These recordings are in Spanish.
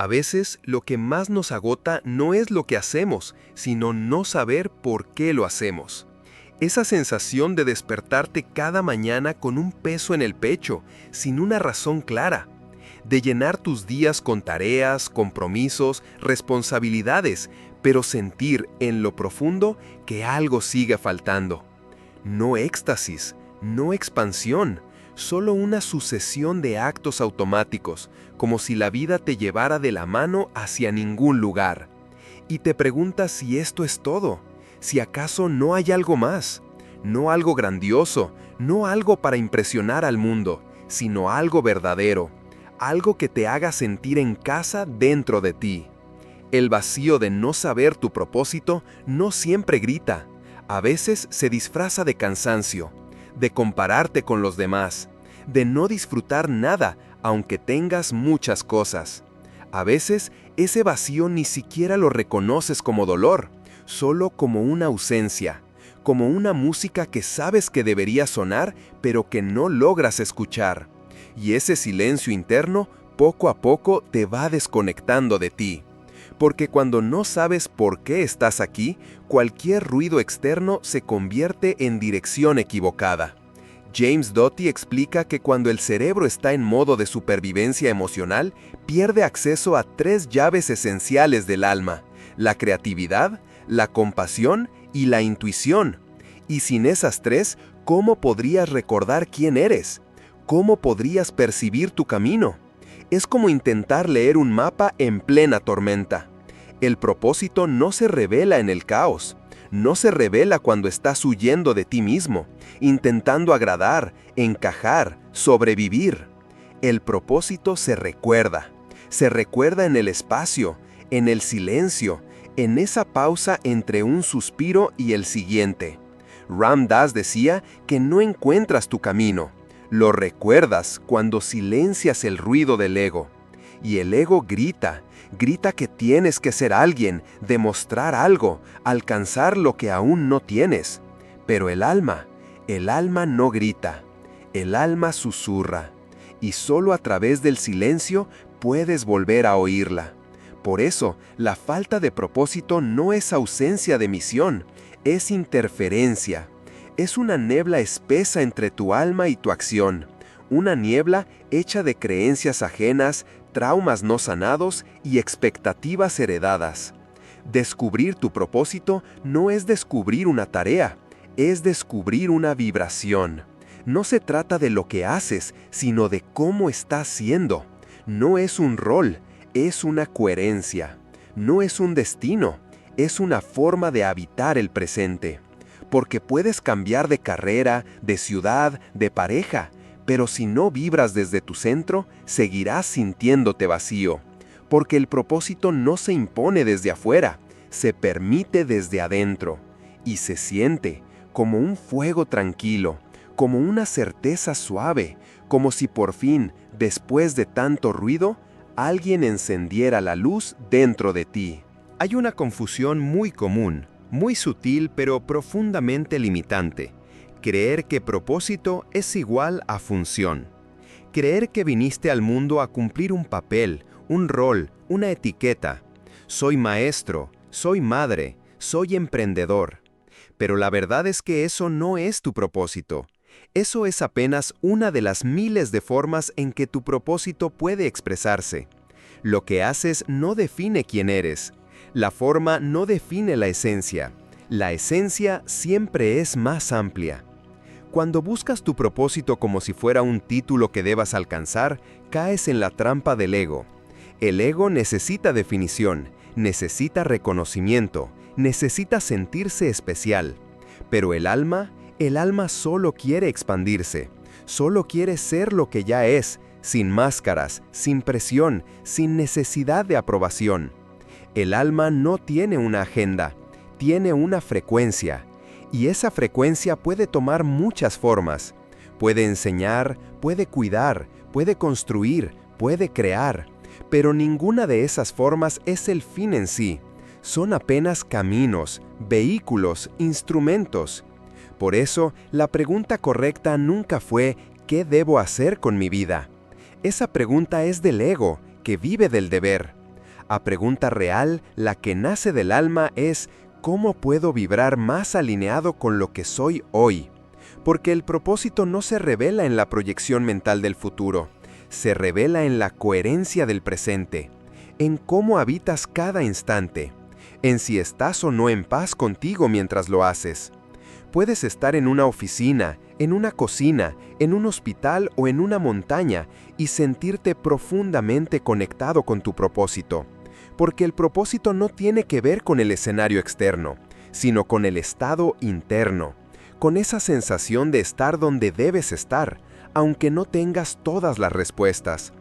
A veces, lo que más nos agota no es lo que hacemos, sino no saber por qué lo hacemos. Esa sensación de despertarte cada mañana con un peso en el pecho, sin una razón clara. De llenar tus días con tareas, compromisos, responsabilidades, pero sentir en lo profundo que algo sigue faltando. No éxtasis, no expansión, solo una sucesión de actos automáticos, como si la vida te llevara de la mano hacia ningún lugar. Y te preguntas si esto es todo, si acaso no hay algo más, no algo grandioso, no algo para impresionar al mundo, sino algo verdadero, algo que te haga sentir en casa dentro de ti. El vacío de no saber tu propósito no siempre grita, a veces se disfraza de cansancio, de compararte con los demás, de no disfrutar nada aunque tengas muchas cosas. A veces ese vacío ni siquiera lo reconoces como dolor, solo como una ausencia, como una música que sabes que debería sonar pero que no logras escuchar. Y ese silencio interno poco a poco te va desconectando de ti. Porque cuando no sabes por qué estás aquí, cualquier ruido externo se convierte en dirección equivocada. James Doty explica que cuando el cerebro está en modo de supervivencia emocional, pierde acceso a 3 llaves esenciales del alma: la creatividad, la compasión y la intuición. Y sin esas 3, ¿cómo podrías recordar quién eres? ¿Cómo podrías percibir tu camino? Es como intentar leer un mapa en plena tormenta. El propósito no se revela en el caos. No se revela cuando estás huyendo de ti mismo, intentando agradar, encajar, sobrevivir. El propósito se recuerda en el espacio, en el silencio, en esa pausa entre un suspiro y el siguiente. Ram Dass decía que no encuentras tu camino, lo recuerdas cuando silencias el ruido del ego. Y el ego grita que tienes que ser alguien, demostrar algo, alcanzar lo que aún no tienes. Pero el alma no grita, el alma susurra, y solo a través del silencio puedes volver a oírla. Por eso, la falta de propósito no es ausencia de misión, es interferencia. Es una niebla espesa entre tu alma y tu acción, una niebla hecha de creencias ajenas, traumas no sanados y expectativas heredadas. Descubrir tu propósito no es descubrir una tarea, es descubrir una vibración. No se trata de lo que haces, sino de cómo estás siendo. No es un rol, es una coherencia. No es un destino, es una forma de habitar el presente. Porque puedes cambiar de carrera, de ciudad, de pareja, pero si no vibras desde tu centro, seguirás sintiéndote vacío. Porque el propósito no se impone desde afuera, se permite desde adentro. Y se siente como un fuego tranquilo, como una certeza suave, como si por fin, después de tanto ruido, alguien encendiera la luz dentro de ti. Hay una confusión muy común, muy sutil pero profundamente limitante. Creer que propósito es igual a función. Creer que viniste al mundo a cumplir un papel, un rol, una etiqueta. Soy maestro, soy madre, soy emprendedor. Pero la verdad es que eso no es tu propósito. Eso es apenas una de las miles de formas en que tu propósito puede expresarse. Lo que haces no define quién eres. La forma no define la esencia. La esencia siempre es más amplia. Cuando buscas tu propósito como si fuera un título que debas alcanzar, caes en la trampa del ego. El ego necesita definición, necesita reconocimiento, necesita sentirse especial. Pero el alma solo quiere expandirse, solo quiere ser lo que ya es, sin máscaras, sin presión, sin necesidad de aprobación. El alma no tiene una agenda, tiene una frecuencia. Y esa frecuencia puede tomar muchas formas. Puede enseñar, puede cuidar, puede construir, puede crear. Pero ninguna de esas formas es el fin en sí. Son apenas caminos, vehículos, instrumentos. Por eso, la pregunta correcta nunca fue ¿qué debo hacer con mi vida? Esa pregunta es del ego, que vive del deber. A pregunta real, la que nace del alma es ¿cómo puedo vibrar más alineado con lo que soy hoy? Porque el propósito no se revela en la proyección mental del futuro, se revela en la coherencia del presente, en cómo habitas cada instante, en si estás o no en paz contigo mientras lo haces. Puedes estar en una oficina, en una cocina, en un hospital o en una montaña y sentirte profundamente conectado con tu propósito, porque el propósito no tiene que ver con el escenario externo, sino con el estado interno, con esa sensación de estar donde debes estar, aunque no tengas todas las respuestas,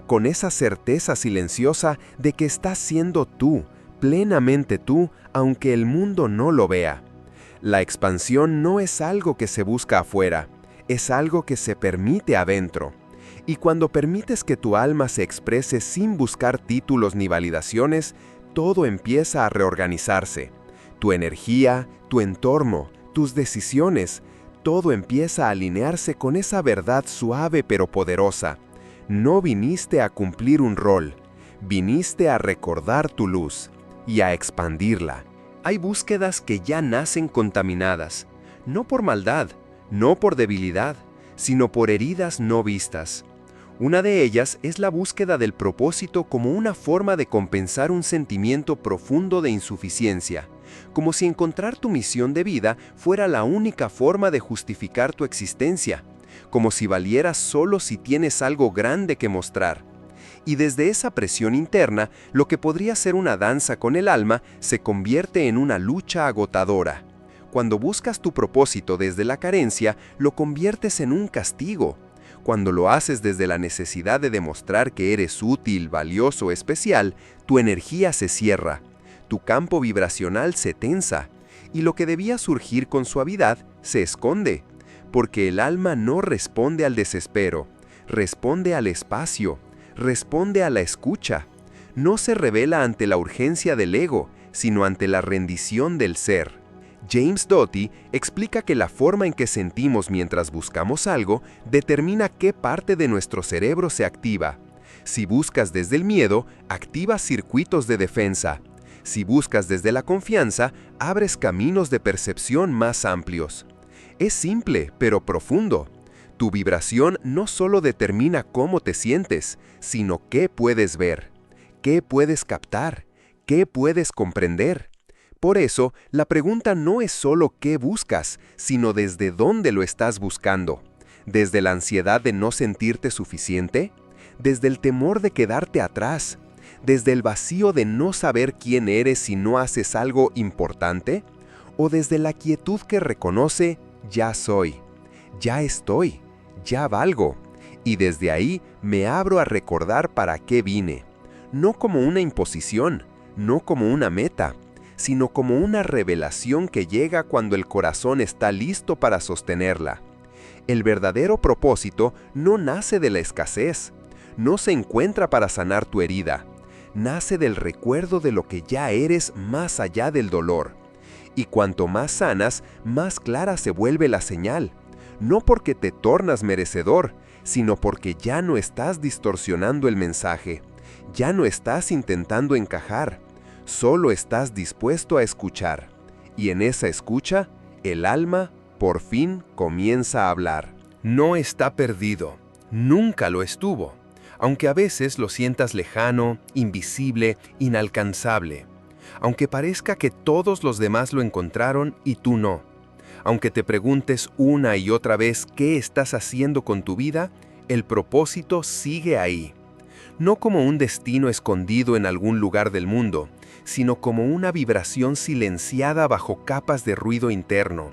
con esa certeza silenciosa de que estás siendo tú, plenamente tú, aunque el mundo no lo vea. La expansión no es algo que se busca afuera, es algo que se permite adentro. Y cuando permites que tu alma se exprese sin buscar títulos ni validaciones, todo empieza a reorganizarse. Tu energía, tu entorno, tus decisiones, todo empieza a alinearse con esa verdad suave pero poderosa. No viniste a cumplir un rol, viniste a recordar tu luz y a expandirla. Hay búsquedas que ya nacen contaminadas, no por maldad, no por debilidad, sino por heridas no vistas. Una de ellas es la búsqueda del propósito como una forma de compensar un sentimiento profundo de insuficiencia, como si encontrar tu misión de vida fuera la única forma de justificar tu existencia, como si valieras solo si tienes algo grande que mostrar. Y desde esa presión interna, lo que podría ser una danza con el alma se convierte en una lucha agotadora. Cuando buscas tu propósito desde la carencia, lo conviertes en un castigo. Cuando lo haces desde la necesidad de demostrar que eres útil, valioso, especial, tu energía se cierra, tu campo vibracional se tensa, y lo que debía surgir con suavidad se esconde, porque el alma no responde al desespero, responde al espacio, responde a la escucha. No se revela ante la urgencia del ego, sino ante la rendición del ser. James Doty explica que la forma en que sentimos mientras buscamos algo determina qué parte de nuestro cerebro se activa. Si buscas desde el miedo, activas circuitos de defensa. Si buscas desde la confianza, abres caminos de percepción más amplios. Es simple, pero profundo. Tu vibración no solo determina cómo te sientes, sino qué puedes ver, qué puedes captar, qué puedes comprender. Por eso, la pregunta no es solo qué buscas, sino desde dónde lo estás buscando. ¿Desde la ansiedad de no sentirte suficiente? ¿Desde el temor de quedarte atrás? ¿Desde el vacío de no saber quién eres si no haces algo importante? ¿O desde la quietud que reconoce, ya soy, ya estoy, ya valgo? Y desde ahí me abro a recordar para qué vine. No como una imposición, no como una meta, sino como una revelación que llega cuando el corazón está listo para sostenerla. El verdadero propósito no nace de la escasez, no se encuentra para sanar tu herida, nace del recuerdo de lo que ya eres más allá del dolor. Y cuanto más sanas, más clara se vuelve la señal, no porque te tornas merecedor, sino porque ya no estás distorsionando el mensaje, ya no estás intentando encajar, solo estás dispuesto a escuchar. Y en esa escucha, el alma por fin comienza a hablar. No está perdido, nunca lo estuvo, aunque a veces lo sientas lejano, invisible, inalcanzable. Aunque parezca que todos los demás lo encontraron y tú no. Aunque te preguntes una y otra vez qué estás haciendo con tu vida, el propósito sigue ahí. No como un destino escondido en algún lugar del mundo, sino como una vibración silenciada bajo capas de ruido interno,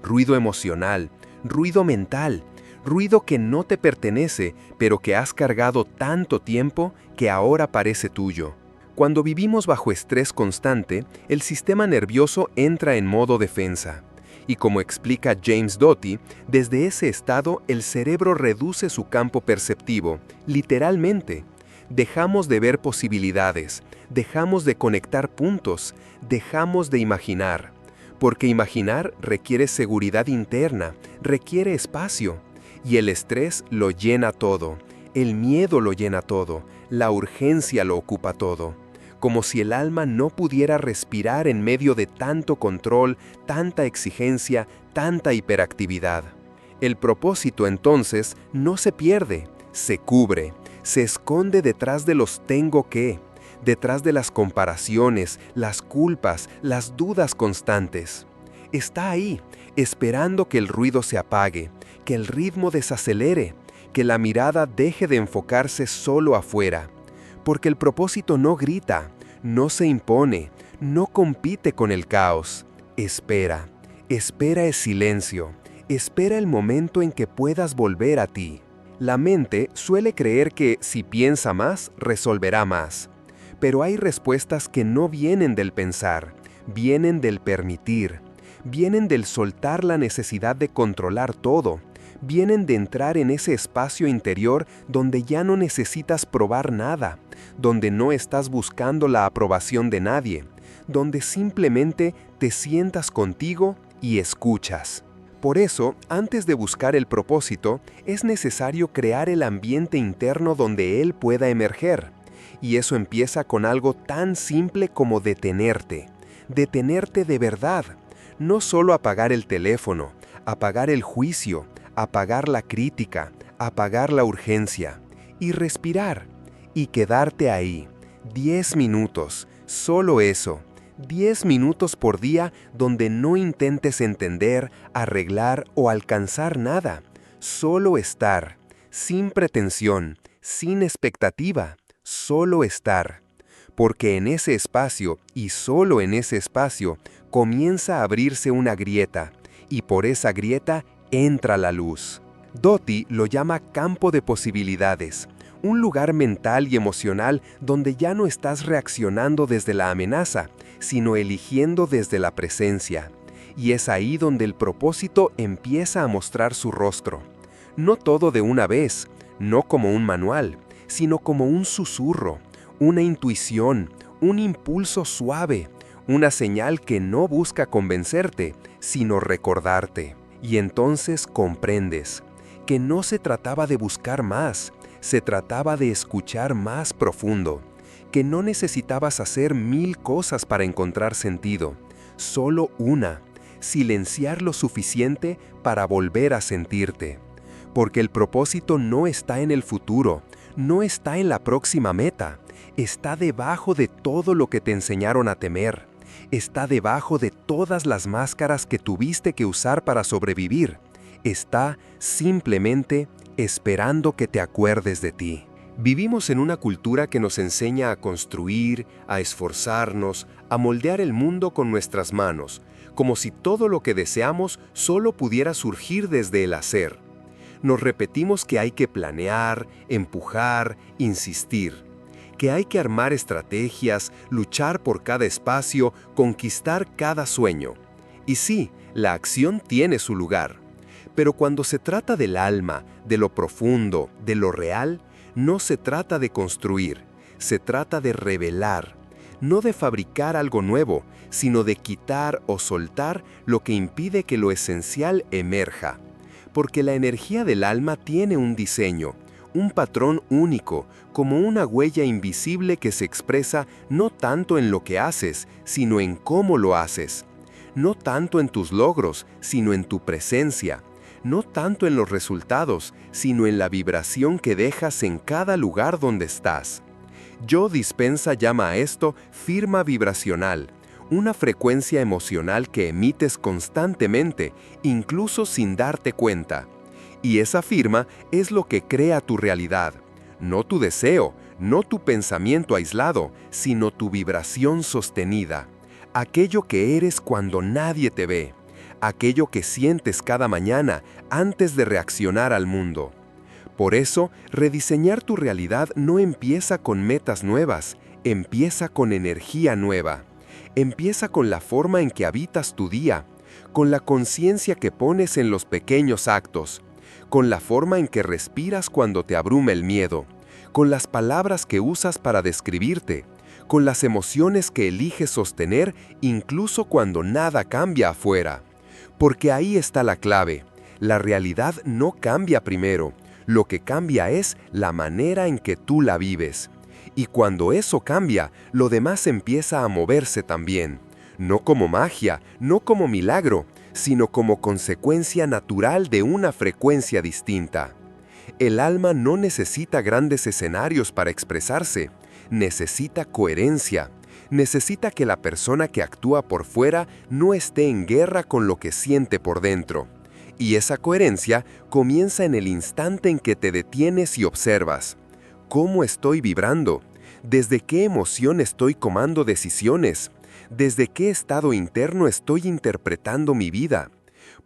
ruido emocional, ruido mental, ruido que no te pertenece, pero que has cargado tanto tiempo que ahora parece tuyo. Cuando vivimos bajo estrés constante, el sistema nervioso entra en modo defensa. Y como explica James Doty, desde ese estado el cerebro reduce su campo perceptivo, literalmente. Dejamos de ver posibilidades, dejamos de conectar puntos, dejamos de imaginar. Porque imaginar requiere seguridad interna, requiere espacio. Y el estrés lo llena todo, el miedo lo llena todo, la urgencia lo ocupa todo. como si el alma no pudiera respirar en medio de tanto control, tanta exigencia, tanta hiperactividad. El propósito entonces no se pierde, se cubre, se esconde detrás de los tengo que, detrás de las comparaciones, las culpas, las dudas constantes. Está ahí, esperando que el ruido se apague, que el ritmo desacelere, que la mirada deje de enfocarse solo afuera. Porque el propósito no grita, no se impone, no compite con el caos. Espera, espera el silencio, espera el momento en que puedas volver a ti. La mente suele creer que si piensa más, resolverá más. Pero hay respuestas que no vienen del pensar, vienen del permitir, vienen del soltar la necesidad de controlar todo, vienen de entrar en ese espacio interior donde ya no necesitas probar nada, donde no estás buscando la aprobación de nadie, donde simplemente te sientas contigo y escuchas. Por eso, antes de buscar el propósito, es necesario crear el ambiente interno donde él pueda emerger. Y eso empieza con algo tan simple como detenerte de verdad. No solo apagar el teléfono, apagar el juicio, apagar la crítica, apagar la urgencia, y respirar, y quedarte ahí, 10 minutos, solo eso, 10 minutos por día donde no intentes entender, arreglar o alcanzar nada, solo estar, sin pretensión, sin expectativa, solo estar. Porque en ese espacio, y solo en ese espacio, comienza a abrirse una grieta, y por esa grieta entra la luz. Doti lo llama campo de posibilidades, un lugar mental y emocional donde ya no estás reaccionando desde la amenaza, sino eligiendo desde la presencia. Y es ahí donde el propósito empieza a mostrar su rostro. No todo de una vez, no como un manual, sino como un susurro, una intuición, un impulso suave, una señal que no busca convencerte, sino recordarte. Y entonces comprendes que no se trataba de buscar más, se trataba de escuchar más profundo, que no necesitabas hacer 1000 cosas para encontrar sentido, solo una, silenciar lo suficiente para volver a sentirte. Porque el propósito no está en el futuro, no está en la próxima meta, está debajo de todo lo que te enseñaron a temer, está debajo de todas las máscaras que tuviste que usar para sobrevivir, está simplemente esperando que te acuerdes de ti. Vivimos en una cultura que nos enseña a construir, a esforzarnos, a moldear el mundo con nuestras manos, como si todo lo que deseamos solo pudiera surgir desde el hacer. Nos repetimos que hay que planear, empujar, insistir, que hay que armar estrategias, luchar por cada espacio, conquistar cada sueño. Y sí, la acción tiene su lugar. Pero cuando se trata del alma, de lo profundo, de lo real, no se trata de construir, se trata de revelar, no de fabricar algo nuevo, sino de quitar o soltar lo que impide que lo esencial emerja. Porque la energía del alma tiene un diseño, un patrón único, como una huella invisible que se expresa no tanto en lo que haces, sino en cómo lo haces. No tanto en tus logros, sino en tu presencia. No tanto en los resultados, sino en la vibración que dejas en cada lugar donde estás. Joe Dispenza llama a esto firma vibracional, una frecuencia emocional que emites constantemente, incluso sin darte cuenta. Y esa firma es lo que crea tu realidad, no tu deseo, no tu pensamiento aislado, sino tu vibración sostenida, aquello que eres cuando nadie te ve, aquello que sientes cada mañana antes de reaccionar al mundo. Por eso, rediseñar tu realidad no empieza con metas nuevas, empieza con energía nueva. Empieza con la forma en que habitas tu día, con la conciencia que pones en los pequeños actos, con la forma en que respiras cuando te abruma el miedo, con las palabras que usas para describirte, con las emociones que eliges sostener incluso cuando nada cambia afuera. Porque ahí está la clave. La realidad no cambia primero. Lo que cambia es la manera en que tú la vives. Y cuando eso cambia, lo demás empieza a moverse también. No como magia, no como milagro, sino como consecuencia natural de una frecuencia distinta. El alma no necesita grandes escenarios para expresarse, necesita coherencia. Necesita que la persona que actúa por fuera no esté en guerra con lo que siente por dentro. Y esa coherencia comienza en el instante en que te detienes y observas. ¿Cómo estoy vibrando? ¿Desde qué emoción estoy tomando decisiones? ¿Desde qué estado interno estoy interpretando mi vida?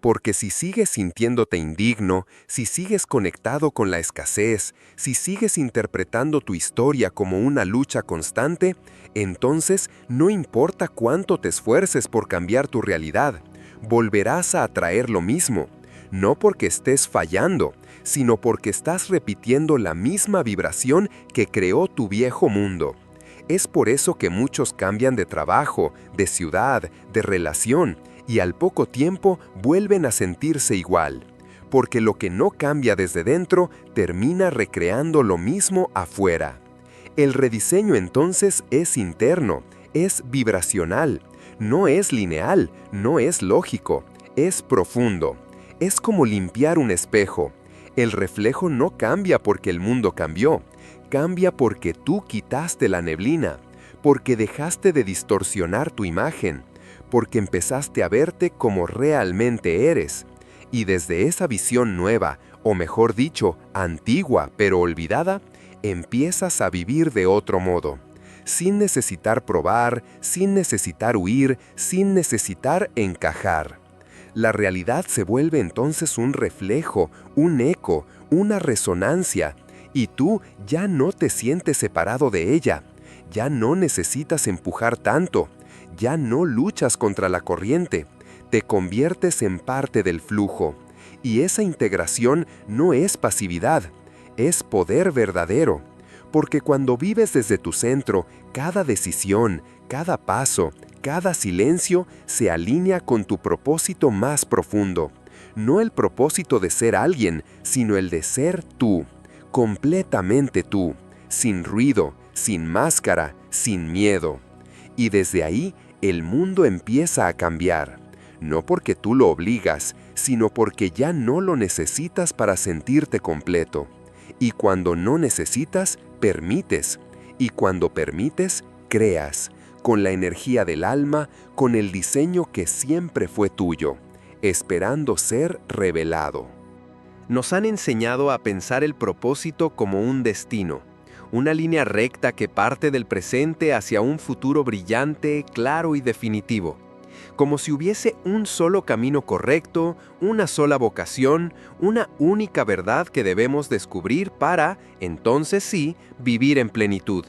Porque si sigues sintiéndote indigno, si sigues conectado con la escasez, si sigues interpretando tu historia como una lucha constante, entonces no importa cuánto te esfuerces por cambiar tu realidad, volverás a atraer lo mismo, no porque estés fallando, sino porque estás repitiendo la misma vibración que creó tu viejo mundo. Es por eso que muchos cambian de trabajo, de ciudad, de relación, y al poco tiempo vuelven a sentirse igual, porque lo que no cambia desde dentro termina recreando lo mismo afuera. El rediseño entonces es interno, es vibracional, no es lineal, no es lógico, es profundo. Es como limpiar un espejo. El reflejo no cambia porque el mundo cambió, cambia porque tú quitaste la neblina, porque dejaste de distorsionar tu imagen, porque empezaste a verte como realmente eres. Y desde esa visión nueva, o mejor dicho, antigua pero olvidada, empiezas a vivir de otro modo, sin necesitar probar, sin necesitar huir, sin necesitar encajar. La realidad se vuelve entonces un reflejo, un eco, una resonancia, y tú ya no te sientes separado de ella, ya no necesitas empujar tanto, ya no luchas contra la corriente, te conviertes en parte del flujo. Y esa integración no es pasividad, es poder verdadero. Porque cuando vives desde tu centro, cada decisión, cada paso, cada silencio se alinea con tu propósito más profundo. No el propósito de ser alguien, sino el de ser tú, completamente tú, sin ruido, sin máscara, sin miedo. Y desde ahí, el mundo empieza a cambiar, no porque tú lo obligas, sino porque ya no lo necesitas para sentirte completo. Y cuando no necesitas, permites. Y cuando permites, creas, con la energía del alma, con el diseño que siempre fue tuyo, esperando ser revelado. Nos han enseñado a pensar el propósito como un destino, una línea recta que parte del presente hacia un futuro brillante, claro y definitivo. Como si hubiese un solo camino correcto, una sola vocación, una única verdad que debemos descubrir para, entonces sí, vivir en plenitud.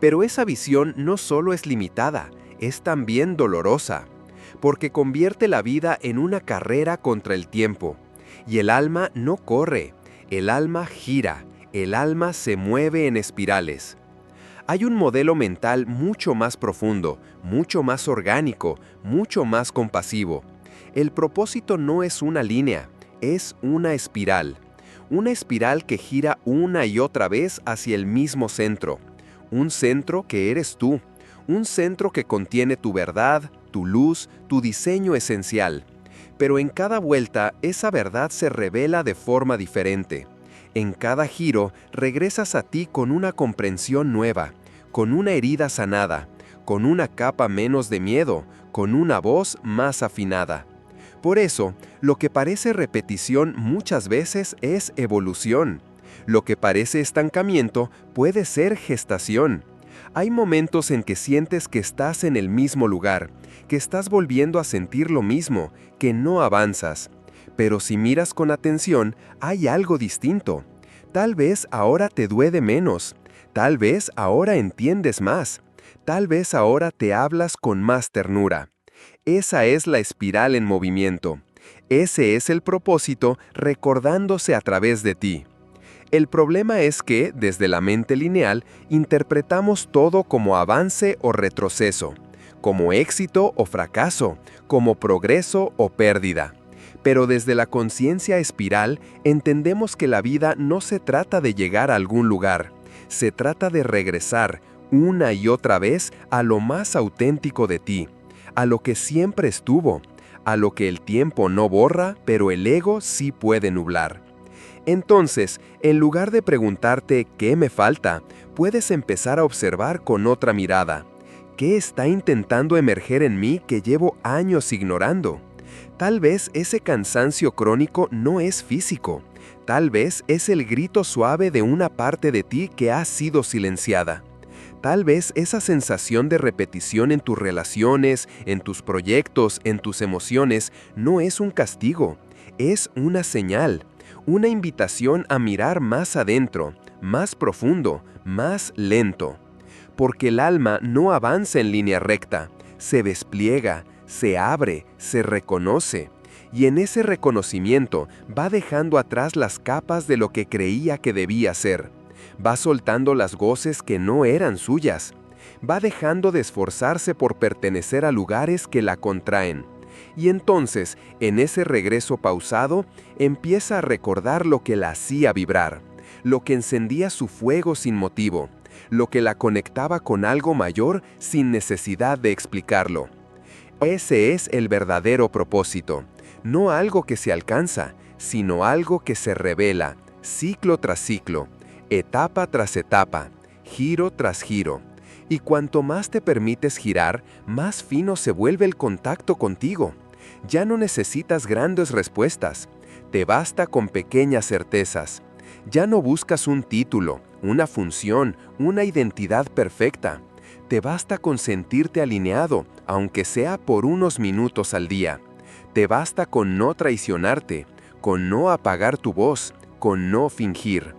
Pero esa visión no solo es limitada, es también dolorosa, porque convierte la vida en una carrera contra el tiempo. Y el alma no corre, el alma gira, el alma se mueve en espirales. Hay un modelo mental mucho más profundo, mucho más orgánico, mucho más compasivo. El propósito no es una línea, es una espiral. Una espiral que gira una y otra vez hacia el mismo centro. Un centro que eres tú. Un centro que contiene tu verdad, tu luz, tu diseño esencial. Pero en cada vuelta, esa verdad se revela de forma diferente. En cada giro, regresas a ti con una comprensión nueva, con una herida sanada, con una capa menos de miedo, con una voz más afinada. Por eso, lo que parece repetición muchas veces es evolución. Lo que parece estancamiento puede ser gestación. Hay momentos en que sientes que estás en el mismo lugar, que estás volviendo a sentir lo mismo, que no avanzas. Pero si miras con atención, hay algo distinto. Tal vez ahora te duele menos. Tal vez ahora entiendes más. Tal vez ahora te hablas con más ternura. Esa es la espiral en movimiento. Ese es el propósito recordándose a través de ti. El problema es que, desde la mente lineal, interpretamos todo como avance o retroceso, como éxito o fracaso, como progreso o pérdida. Pero desde la conciencia espiral, entendemos que la vida no se trata de llegar a algún lugar, Se trata de regresar una y otra vez a lo más auténtico de ti, a lo que siempre estuvo, a lo que el tiempo no borra, pero el ego sí puede nublar. Entonces, en lugar de preguntarte ¿qué me falta?, puedes empezar a observar con otra mirada. ¿Qué está intentando emerger en mí que llevo años ignorando? Tal vez ese cansancio crónico no es físico. Tal vez es el grito suave de una parte de ti que ha sido silenciada. Tal vez esa sensación de repetición en tus relaciones, en tus proyectos, en tus emociones, no es un castigo, es una señal, una invitación a mirar más adentro, más profundo, más lento. Porque el alma no avanza en línea recta, se despliega, se abre, se reconoce. Y en ese reconocimiento va dejando atrás las capas de lo que creía que debía ser. Va soltando las goces que no eran suyas. Va dejando de esforzarse por pertenecer a lugares que la contraen. Y entonces, en ese regreso pausado, empieza a recordar lo que la hacía vibrar, lo que encendía su fuego sin motivo, lo que la conectaba con algo mayor sin necesidad de explicarlo. Ese es el verdadero propósito, no algo que se alcanza, sino algo que se revela, ciclo tras ciclo, etapa tras etapa, giro tras giro. Y cuanto más te permites girar, más fino se vuelve el contacto contigo. Ya no necesitas grandes respuestas, te basta con pequeñas certezas. Ya no buscas un título, una función, una identidad perfecta. Te basta con sentirte alineado, aunque sea por unos minutos al día. Te basta con no traicionarte, con no apagar tu voz, con no fingir.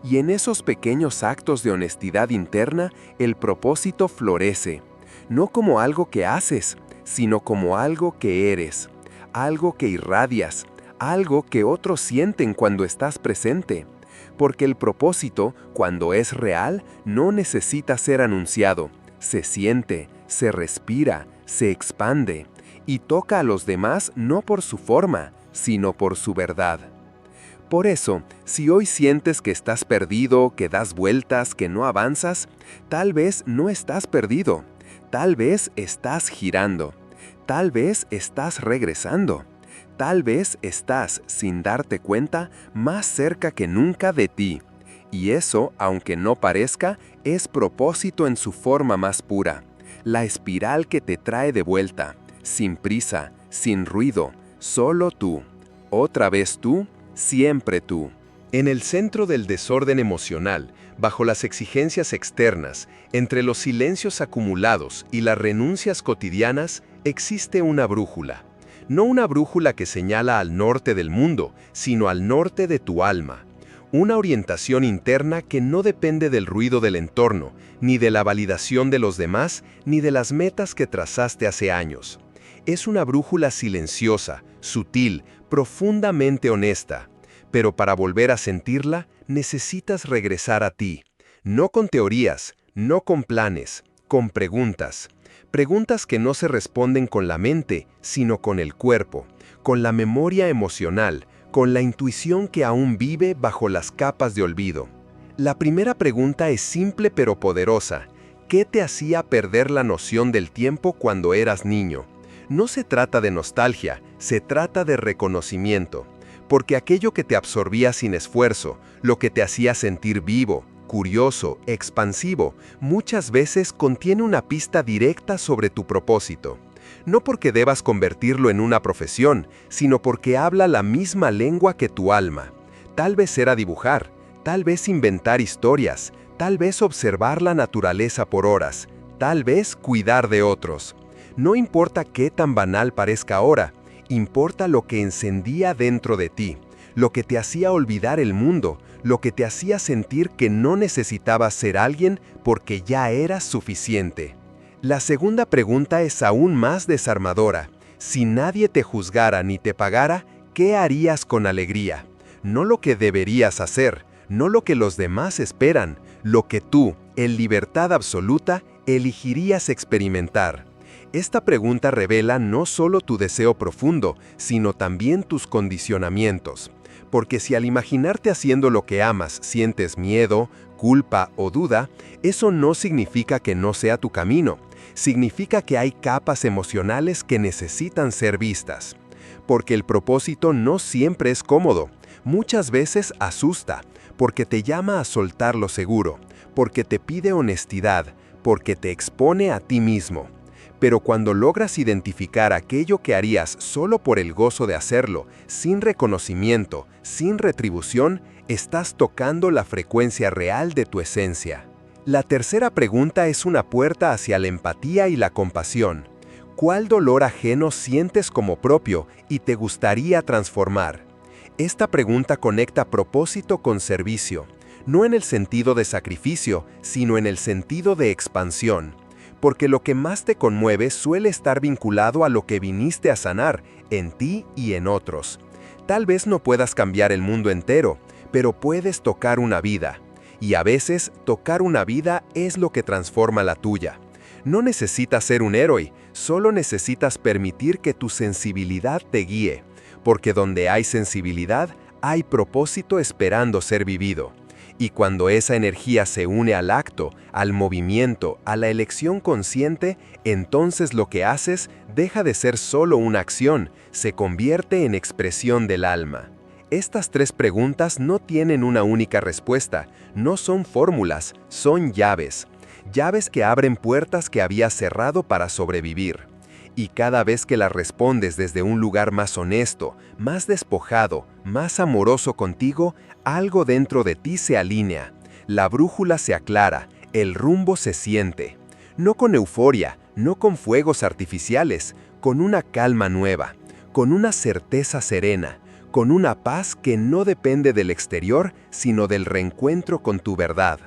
Y en esos pequeños actos de honestidad interna, el propósito florece, no como algo que haces, sino como algo que eres, algo que irradias, algo que otros sienten cuando estás presente. Porque el propósito, cuando es real, no necesita ser anunciado, se siente, se respira, se expande, y toca a los demás no por su forma, sino por su verdad. Por eso, si hoy sientes que estás perdido, que das vueltas, que no avanzas, tal vez no estás perdido, tal vez estás girando, tal vez estás regresando, tal vez estás, sin darte cuenta, más cerca que nunca de ti. Y eso, aunque no parezca, es propósito en su forma más pura, la espiral que te trae de vuelta, sin prisa, sin ruido, solo tú, otra vez tú, siempre tú. En el centro del desorden emocional, bajo las exigencias externas, entre los silencios acumulados y las renuncias cotidianas, existe una brújula. No una brújula que señala al norte del mundo, sino al norte de tu alma. Una orientación interna que no depende del ruido del entorno, ni de la validación de los demás, ni de las metas que trazaste hace años. Es una brújula silenciosa, sutil, profundamente honesta. Pero para volver a sentirla, necesitas regresar a ti. No con teorías, no con planes, con preguntas. Preguntas que no se responden con la mente, sino con el cuerpo, con la memoria emocional, con la intuición que aún vive bajo las capas de olvido. La primera pregunta es simple pero poderosa. ¿Qué te hacía perder la noción del tiempo cuando eras niño? No se trata de nostalgia, se trata de reconocimiento. Porque aquello que te absorbía sin esfuerzo, lo que te hacía sentir vivo, curioso, expansivo, muchas veces contiene una pista directa sobre tu propósito. No porque debas convertirlo en una profesión, sino porque habla la misma lengua que tu alma. Tal vez era dibujar, tal vez inventar historias, tal vez observar la naturaleza por horas, tal vez cuidar de otros. No importa qué tan banal parezca ahora, importa lo que encendía dentro de ti, lo que te hacía olvidar el mundo, lo que te hacía sentir que no necesitabas ser alguien porque ya eras suficiente. La segunda pregunta es aún más desarmadora. Si nadie te juzgara ni te pagara, ¿qué harías con alegría? No lo que deberías hacer, no lo que los demás esperan, lo que tú, en libertad absoluta, elegirías experimentar. Esta pregunta revela no solo tu deseo profundo, sino también tus condicionamientos. Porque si al imaginarte haciendo lo que amas sientes miedo, culpa o duda, eso no significa que no sea tu camino. Significa que hay capas emocionales que necesitan ser vistas. Porque el propósito no siempre es cómodo. Muchas veces asusta, porque te llama a soltar lo seguro, porque te pide honestidad, porque te expone a ti mismo. Pero cuando logras identificar aquello que harías solo por el gozo de hacerlo, sin reconocimiento, sin retribución, estás tocando la frecuencia real de tu esencia. La tercera pregunta es una puerta hacia la empatía y la compasión. ¿Cuál dolor ajeno sientes como propio y te gustaría transformar? Esta pregunta conecta propósito con servicio, no en el sentido de sacrificio, sino en el sentido de expansión. Porque lo que más te conmueve suele estar vinculado a lo que viniste a sanar, en ti y en otros. Tal vez no puedas cambiar el mundo entero, pero puedes tocar una vida. Y a veces, tocar una vida es lo que transforma la tuya. No necesitas ser un héroe, solo necesitas permitir que tu sensibilidad te guíe. Porque donde hay sensibilidad, hay propósito esperando ser vivido. Y cuando esa energía se une al acto, al movimiento, a la elección consciente, entonces lo que haces deja de ser solo una acción, se convierte en expresión del alma. Estas tres preguntas no tienen una única respuesta, no son fórmulas, son llaves. Llaves que abren puertas que habías cerrado para sobrevivir. Y cada vez que las respondes desde un lugar más honesto, más despojado, más amoroso contigo, algo dentro de ti se alinea, la brújula se aclara, el rumbo se siente. No con euforia, no con fuegos artificiales, con una calma nueva, con una certeza serena, con una paz que no depende del exterior, sino del reencuentro con tu verdad.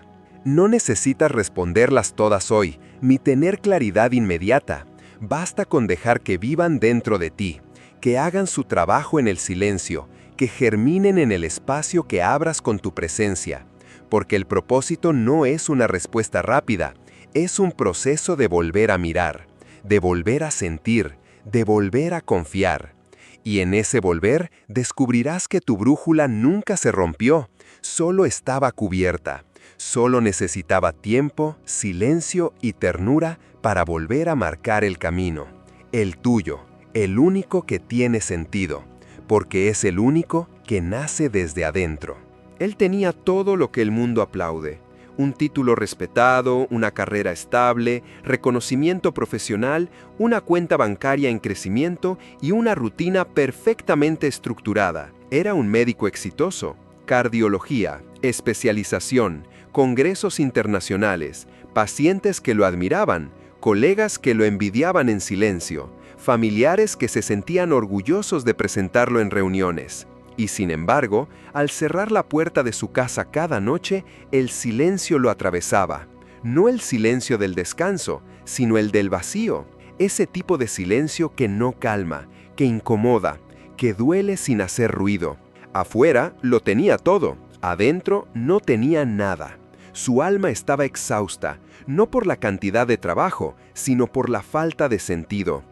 No necesitas responderlas todas hoy, ni tener claridad inmediata. Basta con dejar que vivan dentro de ti, que hagan su trabajo en el silencio, que germinen en el espacio que abras con tu presencia. Porque el propósito no es una respuesta rápida, es un proceso de volver a mirar, de volver a sentir, de volver a confiar. Y en ese volver descubrirás que tu brújula nunca se rompió, solo estaba cubierta. Solo necesitaba tiempo, silencio y ternura para volver a marcar el camino. El tuyo, el único que tiene sentido, porque es el único que nace desde adentro. Él tenía todo lo que el mundo aplaude. Un título respetado, una carrera estable, reconocimiento profesional, una cuenta bancaria en crecimiento y una rutina perfectamente estructurada. Era un médico exitoso. Cardiología, especialización, congresos internacionales, pacientes que lo admiraban, colegas que lo envidiaban en silencio, familiares que se sentían orgullosos de presentarlo en reuniones. Y sin embargo, al cerrar la puerta de su casa cada noche, el silencio lo atravesaba. No el silencio del descanso, sino el del vacío. Ese tipo de silencio que no calma, que incomoda, que duele sin hacer ruido. Afuera lo tenía todo, adentro no tenía nada. Su alma estaba exhausta, no por la cantidad de trabajo, sino por la falta de sentido.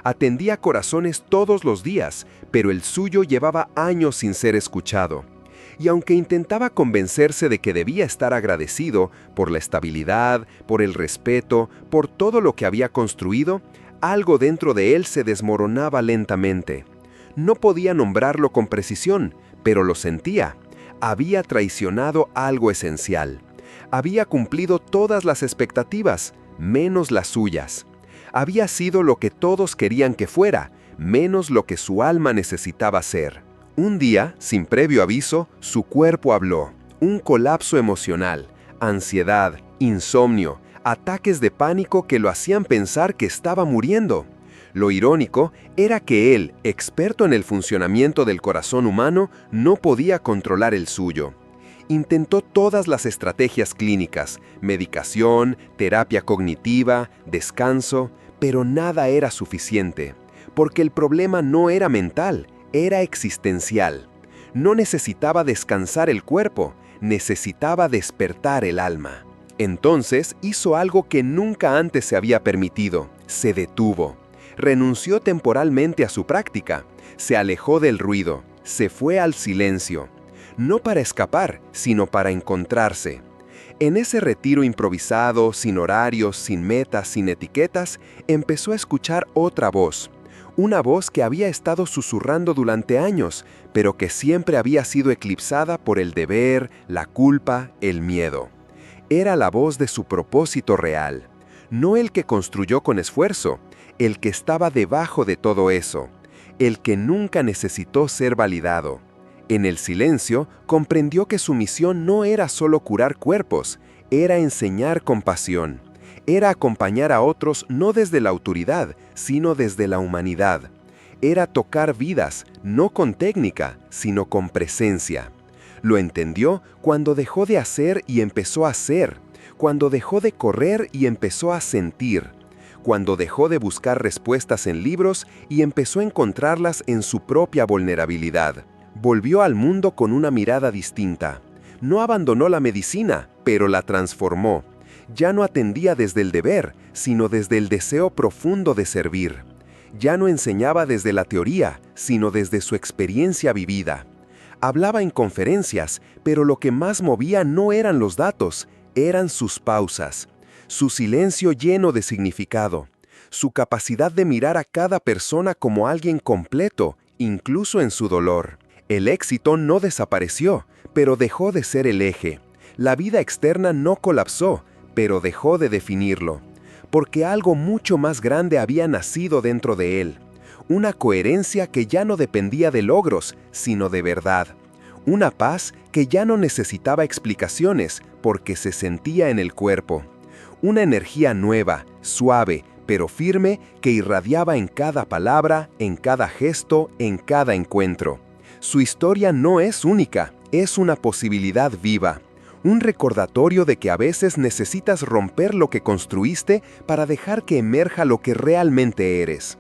Atendía corazones todos los días, pero el suyo llevaba años sin ser escuchado. Y aunque intentaba convencerse de que debía estar agradecido por la estabilidad, por el respeto, por todo lo que había construido, algo dentro de él se desmoronaba lentamente. No podía nombrarlo con precisión, pero lo sentía. Había traicionado algo esencial. Había cumplido todas las expectativas, menos las suyas. Había sido lo que todos querían que fuera, menos lo que su alma necesitaba ser. Un día, sin previo aviso, su cuerpo habló. Un colapso emocional, ansiedad, insomnio, ataques de pánico que lo hacían pensar que estaba muriendo. Lo irónico era que él, experto en el funcionamiento del corazón humano, no podía controlar el suyo. Intentó todas las estrategias clínicas, medicación, terapia cognitiva, descanso, pero nada era suficiente, porque el problema no era mental, era existencial. No necesitaba descansar el cuerpo, necesitaba despertar el alma. Entonces hizo algo que nunca antes se había permitido, se detuvo. Renunció temporalmente a su práctica, se alejó del ruido, Se fue al silencio, no para escapar, sino para encontrarse. En ese retiro improvisado, sin horarios, sin metas, sin etiquetas, empezó a escuchar otra voz. Una voz que había estado susurrando durante años, pero que siempre había sido eclipsada por el deber, la culpa, el miedo. Era la voz de su propósito real, no el que construyó con esfuerzo, el que estaba debajo de todo eso, el que nunca necesitó ser validado. En el silencio, comprendió que su misión no era solo curar cuerpos, era enseñar compasión. Era acompañar a otros no desde la autoridad, sino desde la humanidad. Era tocar vidas, no con técnica, sino con presencia. Lo entendió cuando dejó de hacer y empezó a ser, cuando dejó de correr y empezó a sentir, cuando dejó de buscar respuestas en libros y empezó a encontrarlas en su propia vulnerabilidad. Volvió al mundo con una mirada distinta. No abandonó la medicina, pero la transformó. Ya no atendía desde el deber, sino desde el deseo profundo de servir. Ya no enseñaba desde la teoría, sino desde su experiencia vivida. Hablaba en conferencias, pero lo que más movía no eran los datos, eran sus pausas, su silencio lleno de significado, su capacidad de mirar a cada persona como alguien completo, incluso en su dolor. El éxito no desapareció, pero dejó de ser el eje. La vida externa no colapsó, pero dejó de definirlo, porque algo mucho más grande había nacido dentro de él. Una coherencia que ya no dependía de logros, sino de verdad. Una paz que ya no necesitaba explicaciones, porque se sentía en el cuerpo. Una energía nueva, suave, pero firme, que irradiaba en cada palabra, en cada gesto, en cada encuentro. Su historia no es única, es una posibilidad viva. Un recordatorio de que a veces necesitas romper lo que construiste para dejar que emerja lo que realmente eres.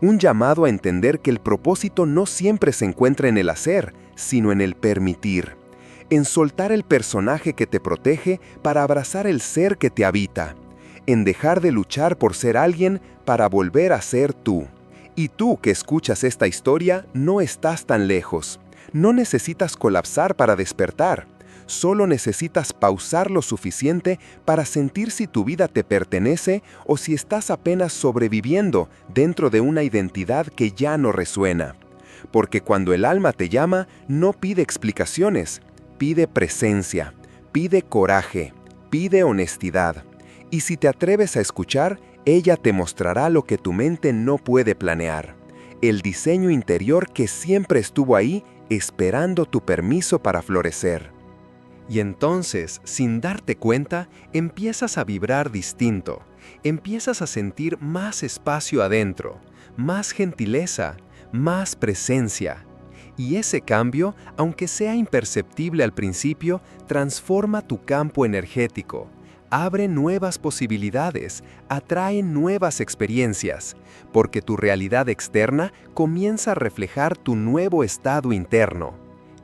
Un llamado a entender que el propósito no siempre se encuentra en el hacer, sino en el permitir. En soltar el personaje que te protege para abrazar el ser que te habita. En dejar de luchar por ser alguien para volver a ser tú. Y tú que escuchas esta historia no estás tan lejos. No necesitas colapsar para despertar. Solo necesitas pausar lo suficiente para sentir si tu vida te pertenece o si estás apenas sobreviviendo dentro de una identidad que ya no resuena. Porque cuando el alma te llama, no pide explicaciones, pide presencia, pide coraje, pide honestidad. Y si te atreves a escuchar, ella te mostrará lo que tu mente no puede planear. El diseño interior que siempre estuvo ahí, esperando tu permiso para florecer. Y entonces, sin darte cuenta, empiezas a vibrar distinto. Empiezas a sentir más espacio adentro, más gentileza, más presencia. Y ese cambio, aunque sea imperceptible al principio, transforma tu campo energético. Abre nuevas posibilidades, atrae nuevas experiencias, porque tu realidad externa comienza a reflejar tu nuevo estado interno.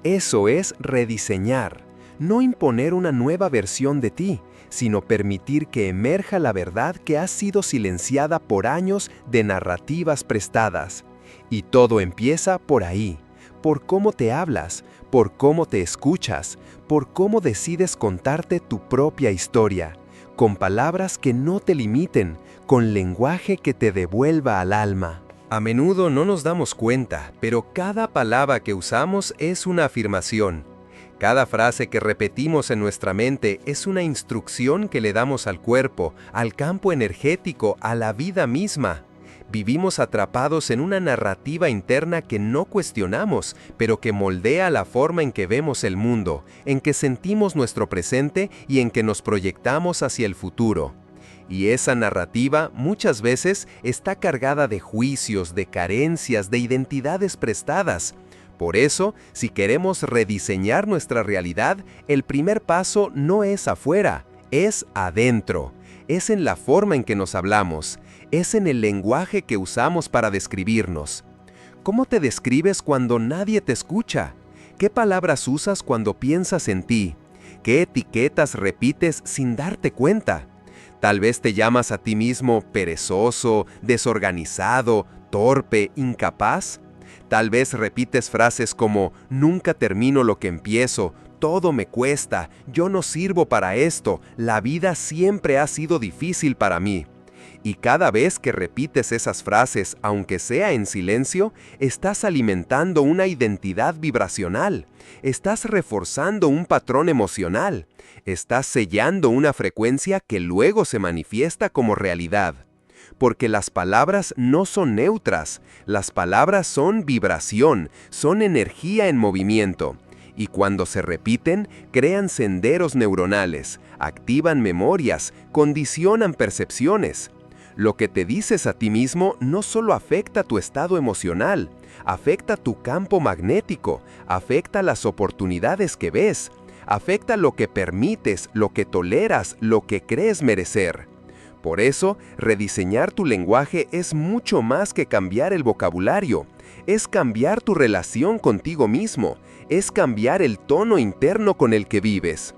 Eso es rediseñar. No imponer una nueva versión de ti, sino permitir que emerja la verdad que ha sido silenciada por años de narrativas prestadas. Y todo empieza por ahí, por cómo te hablas, por cómo te escuchas, por cómo decides contarte tu propia historia, con palabras que no te limiten, con lenguaje que te devuelva al alma. A menudo no nos damos cuenta, pero cada palabra que usamos es una afirmación. Cada frase que repetimos en nuestra mente es una instrucción que le damos al cuerpo, al campo energético, a la vida misma. Vivimos atrapados en una narrativa interna que no cuestionamos, pero que moldea la forma en que vemos el mundo, en que sentimos nuestro presente y en que nos proyectamos hacia el futuro. Y esa narrativa muchas veces está cargada de juicios, de carencias, de identidades prestadas. Por eso, si queremos rediseñar nuestra realidad, el primer paso no es afuera, es adentro. Es en la forma en que nos hablamos, es en el lenguaje que usamos para describirnos. ¿Cómo te describes cuando nadie te escucha? ¿Qué palabras usas cuando piensas en ti? ¿Qué etiquetas repites sin darte cuenta? Tal vez te llamas a ti mismo perezoso, desorganizado, torpe, incapaz. Tal vez repites frases como nunca termino lo que empiezo, todo me cuesta, yo no sirvo para esto, la vida siempre ha sido difícil para mí. Y cada vez que repites esas frases, aunque sea en silencio, estás alimentando una identidad vibracional, estás reforzando un patrón emocional, estás sellando una frecuencia que luego se manifiesta como realidad. Porque las palabras no son neutras, las palabras son vibración, son energía en movimiento. Y cuando se repiten, crean senderos neuronales, activan memorias, condicionan percepciones. Lo que te dices a ti mismo no solo afecta tu estado emocional, afecta tu campo magnético, afecta las oportunidades que ves, afecta lo que permites, lo que toleras, lo que crees merecer. Por eso, rediseñar tu lenguaje es mucho más que cambiar el vocabulario, es cambiar tu relación contigo mismo, es cambiar el tono interno con el que vives.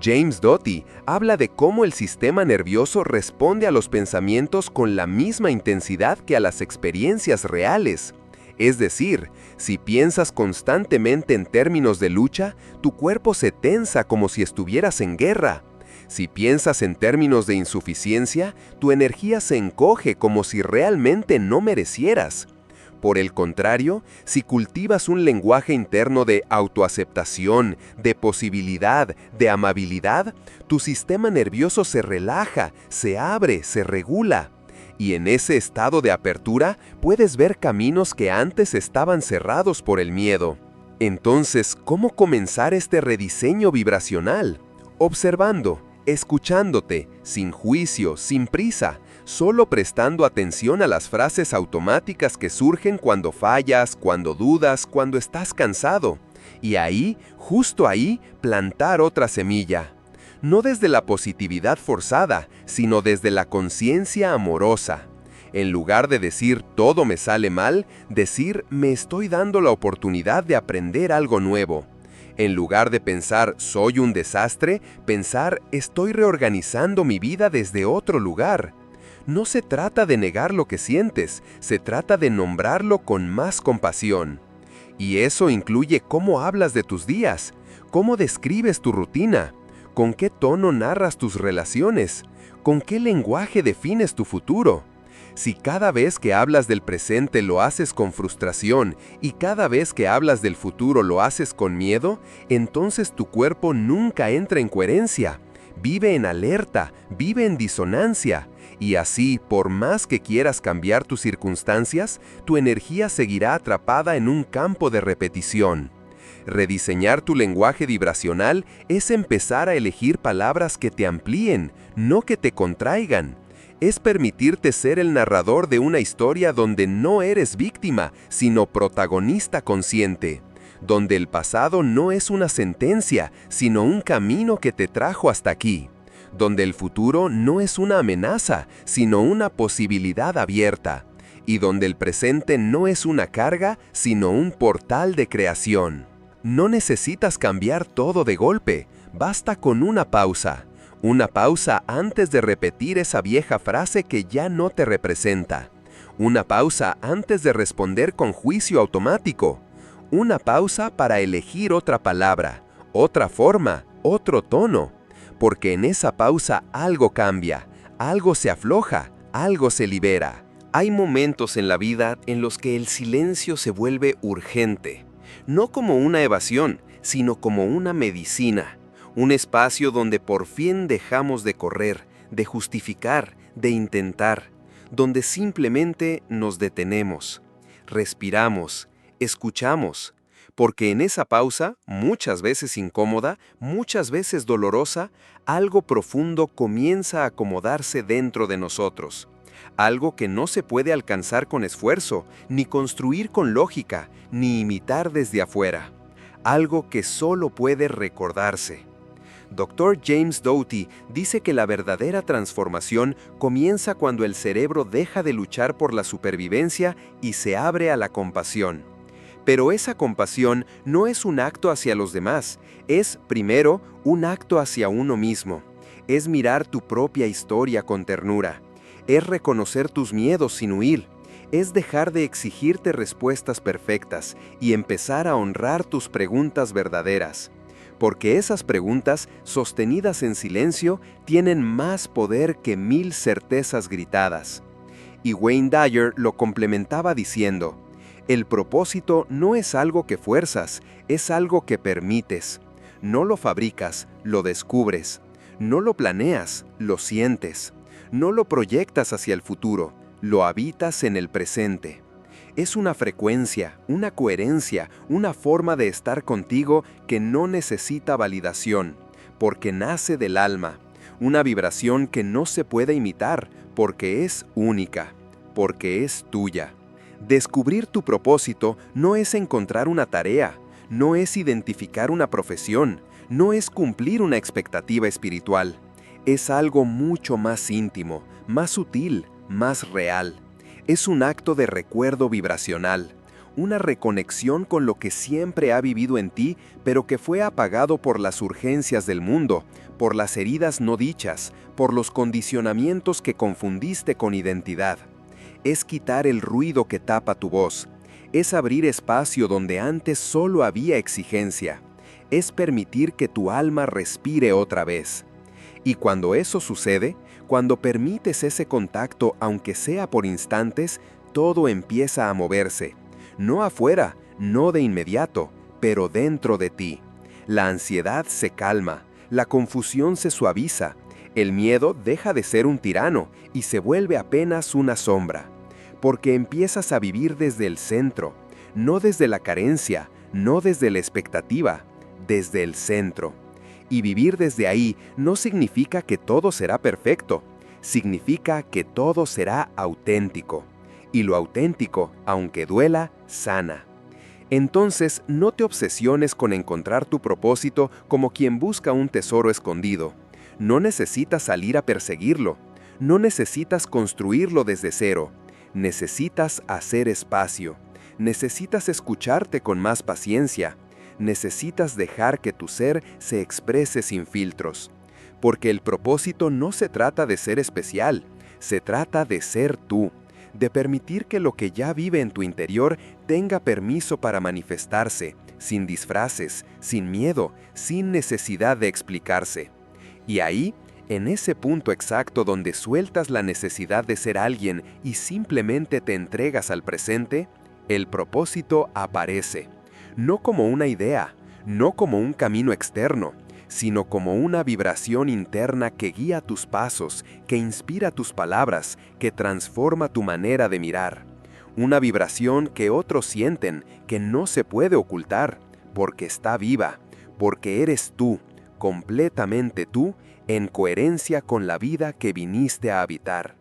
James Doty habla de cómo el sistema nervioso responde a los pensamientos con la misma intensidad que a las experiencias reales. Es decir, si piensas constantemente en términos de lucha, tu cuerpo se tensa como si estuvieras en guerra. Si piensas en términos de insuficiencia, tu energía se encoge como si realmente no merecieras. Por el contrario, si cultivas un lenguaje interno de autoaceptación, de posibilidad, de amabilidad, tu sistema nervioso se relaja, se abre, se regula. Y en ese estado de apertura puedes ver caminos que antes estaban cerrados por el miedo. Entonces, ¿cómo comenzar este rediseño vibracional? Observando, escuchándote, sin juicio, sin prisa, solo prestando atención a las frases automáticas que surgen cuando fallas, cuando dudas, cuando estás cansado. Y ahí, justo ahí, plantar otra semilla. No desde la positividad forzada, sino desde la conciencia amorosa. En lugar de decir todo me sale mal, decir me estoy dando la oportunidad de aprender algo nuevo. En lugar de pensar soy un desastre, pensar estoy reorganizando mi vida desde otro lugar. No se trata de negar lo que sientes, se trata de nombrarlo con más compasión. Y eso incluye cómo hablas de tus días, cómo describes tu rutina, con qué tono narras tus relaciones, con qué lenguaje defines tu futuro. Si cada vez que hablas del presente lo haces con frustración y cada vez que hablas del futuro lo haces con miedo, entonces tu cuerpo nunca entra en coherencia, vive en alerta, vive en disonancia. Y así, por más que quieras cambiar tus circunstancias, tu energía seguirá atrapada en un campo de repetición. Rediseñar tu lenguaje vibracional es empezar a elegir palabras que te amplíen, no que te contraigan. Es permitirte ser el narrador de una historia donde no eres víctima, sino protagonista consciente. Donde el pasado no es una sentencia, sino un camino que te trajo hasta aquí. Donde el futuro no es una amenaza, sino una posibilidad abierta. Y donde el presente no es una carga, sino un portal de creación. No necesitas cambiar todo de golpe, basta con una pausa. Una pausa antes de repetir esa vieja frase que ya no te representa. Una pausa antes de responder con juicio automático. Una pausa para elegir otra palabra, otra forma, otro tono. Porque en esa pausa algo cambia, algo se afloja, algo se libera. Hay momentos en la vida en los que el silencio se vuelve urgente. No como una evasión, sino como una medicina. Un espacio donde por fin dejamos de correr, de justificar, de intentar, donde simplemente nos detenemos, respiramos, escuchamos, porque en esa pausa, muchas veces incómoda, muchas veces dolorosa, algo profundo comienza a acomodarse dentro de nosotros. Algo que no se puede alcanzar con esfuerzo, ni construir con lógica, ni imitar desde afuera. Algo que solo puede recordarse. Dr. James Doty dice que la verdadera transformación comienza cuando el cerebro deja de luchar por la supervivencia y se abre a la compasión. Pero esa compasión no es un acto hacia los demás, es, primero, un acto hacia uno mismo. Es mirar tu propia historia con ternura. Es reconocer tus miedos sin huir. Es dejar de exigirte respuestas perfectas y empezar a honrar tus preguntas verdaderas. Porque esas preguntas, sostenidas en silencio, tienen más poder que 1000 certezas gritadas. Y Wayne Dyer lo complementaba diciendo: el propósito no es algo que fuerzas, es algo que permites. No lo fabricas, lo descubres. No lo planeas, lo sientes. No lo proyectas hacia el futuro, lo habitas en el presente. Es una frecuencia, una coherencia, una forma de estar contigo que no necesita validación, porque nace del alma. Una vibración que no se puede imitar, porque es única, porque es tuya. Descubrir tu propósito no es encontrar una tarea, no es identificar una profesión, no es cumplir una expectativa espiritual. Es algo mucho más íntimo, más sutil, más real. Es un acto de recuerdo vibracional, una reconexión con lo que siempre ha vivido en ti, pero que fue apagado por las urgencias del mundo, por las heridas no dichas, por los condicionamientos que confundiste con identidad. Es quitar el ruido que tapa tu voz. Es abrir espacio donde antes solo había exigencia. Es permitir que tu alma respire otra vez. Y cuando eso sucede, cuando permites ese contacto, aunque sea por instantes, todo empieza a moverse. No afuera, no de inmediato, pero dentro de ti. La ansiedad se calma, la confusión se suaviza, el miedo deja de ser un tirano y se vuelve apenas una sombra. Porque empiezas a vivir desde el centro, no desde la carencia, no desde la expectativa, desde el centro. Y vivir desde ahí no significa que todo será perfecto, significa que todo será auténtico. Y lo auténtico, aunque duela, sana. Entonces, no te obsesiones con encontrar tu propósito como quien busca un tesoro escondido. No necesitas salir a perseguirlo. No necesitas construirlo desde cero. Necesitas hacer espacio. Necesitas escucharte con más paciencia. Necesitas dejar que tu ser se exprese sin filtros. Porque el propósito no se trata de ser especial, se trata de ser tú, de permitir que lo que ya vive en tu interior tenga permiso para manifestarse, sin disfraces, sin miedo, sin necesidad de explicarse. Y ahí, en ese punto exacto donde sueltas la necesidad de ser alguien y simplemente te entregas al presente, el propósito aparece. No como una idea, no como un camino externo, sino como una vibración interna que guía tus pasos, que inspira tus palabras, que transforma tu manera de mirar. Una vibración que otros sienten, que no se puede ocultar, porque está viva, porque eres tú, completamente tú, en coherencia con la vida que viniste a habitar.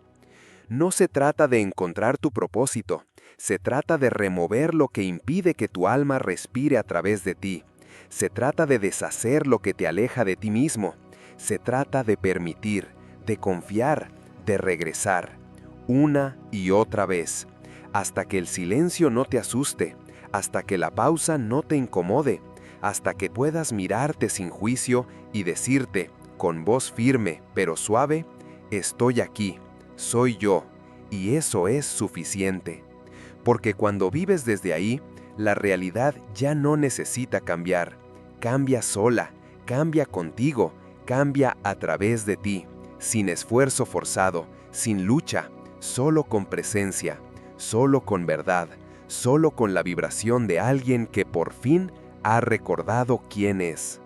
No se trata de encontrar tu propósito, se trata de remover lo que impide que tu alma respire a través de ti. Se trata de deshacer lo que te aleja de ti mismo. Se trata de permitir, de confiar, de regresar, una y otra vez, hasta que el silencio no te asuste, hasta que la pausa no te incomode, hasta que puedas mirarte sin juicio y decirte, con voz firme pero suave, estoy aquí, soy yo, y eso es suficiente. Porque cuando vives desde ahí, la realidad ya no necesita cambiar. Cambia sola, cambia contigo, cambia a través de ti, sin esfuerzo forzado, sin lucha, solo con presencia, solo con verdad, solo con la vibración de alguien que por fin ha recordado quién es.